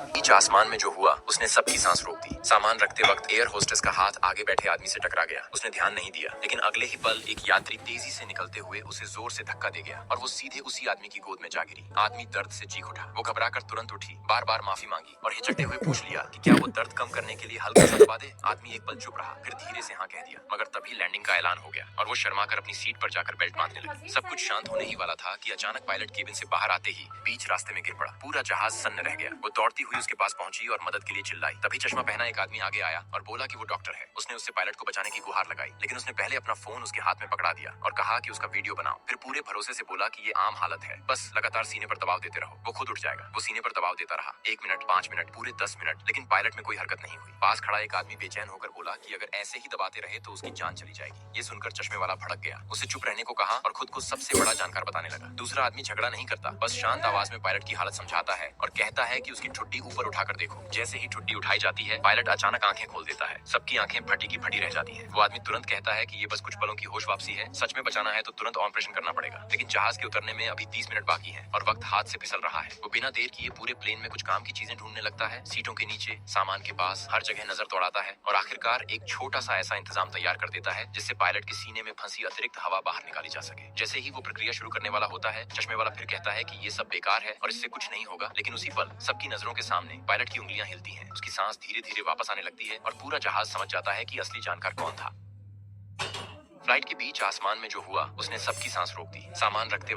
बीच आसमान में जो हुआ उसने सबकी सांस रोक दी। सामान रखते वक्त एयर होस्टेस का हाथ आगे बैठे आदमी से टकरा गया। उसने ध्यान नहीं दिया, लेकिन अगले ही पल एक यात्री तेजी से निकलते हुए उसे जोर से धक्का दे गया और वो सीधे उसी आदमी की गोद में जा गिरी। आदमी दर्द से चीख उठा। वो घबराकर तुरंत उठी, बार बार माफी मांगी और हिचकते हुए पूछ लिया कि क्या वो दर्द कम करने के लिए हल्का सा दबा दे। आदमी एक पल चुप रहा, फिर धीरे से हाँ कह दिया, मगर तभी लैंडिंग का ऐलान हो गया और वो शर्मा कर अपनी सीट पर जाकर बेल्ट बांधने लगी। सब कुछ शांत होने ही वाला था कि अचानक पायलट केबिन से बाहर आते ही बीच रास्ते में गिर पड़ा। पूरा जहाज सन्न रह गया। वो दौड़ती हुई उसके पास पहुंची और मदद के लिए चिल्लाई। तभी चश्मा पहना एक आदमी आगे आया और बोला कि वो डॉक्टर है। उसने उससे पायलट को बचाने की गुहार लगाई, लेकिन उसने पहले अपना फोन उसके हाथ में पकड़ा दिया और कहा कि उसका वीडियो बनाओ। फिर पूरे भरोसे से बोला कि ये आम हालत है, बस लगातार सीने पर दबाव देते रहो, वो खुद उठ जाएगा। वो सीने पर दबाव देता रहा 1 मिनट, 5 मिनट, पूरे 10 मिनट, लेकिन पायलट में कोई हरकत नहीं हुई। पास खड़ा एक आदमी बेचैन होकर बोला कि अगर ऐसे ही दबाते रहे तो उसकी जान चली जाएगी। ये सुनकर चश्मे वाला भड़क गया। उसे चुप रहने को कहा और खुद को सबसे बड़ा जानकार बताने लगा। दूसरा आदमी झगड़ा नहीं करता, बस शांत आवाज में पायलट की हालत समझाता है और कहता है कि उसकी ठुड्डी ऊपर उठाकर देखो। जैसे ही ठुड्डी उठाई जाती है, पायलट अचानक आंखें खोल देता है। सबकी आंखें फटी की फटी रह जाती हैं। वो आदमी तुरंत कहता है कि ये बस कुछ पलों की होश वापसी है, सच में बचाना है तो तुरंत ऑपरेशन करना पड़ेगा। लेकिन जहाज के उतरने में अभी 30 मिनट बाकी है और वक्त हाथ से फिसल रहा है। वो बिना देर किए पूरे प्लेन में कुछ काम की चीजें ढूंढने लगता है, सीटों के नीचे, सामान के पास, हर जगह नजर दौड़ाता है और आखिरकार एक छोटा सा ऐसा इंतजाम तैयार कर देता है जिससे पायलट के सीने में फंसी अतिरिक्त हवा बाहर निकाली जा सके। जैसे ही वो प्रक्रिया शुरू करने वाला होता है, चश्मे वाला फिर कहता है कि ये सब बेकार है और इससे कुछ नहीं होगा। लेकिन उसी पल सबकी नजरों के सामने पायलट की उंगलियां हिलती हैं, उसकी सांस धीरे धीरे वापस आने लगती है और पूरा जहाज समझ जाता है कि असली जानकार कौन था। फ्लाइट के बीच आसमान में जो हुआ उसने सबकी सांस रोक दी। सामान रखते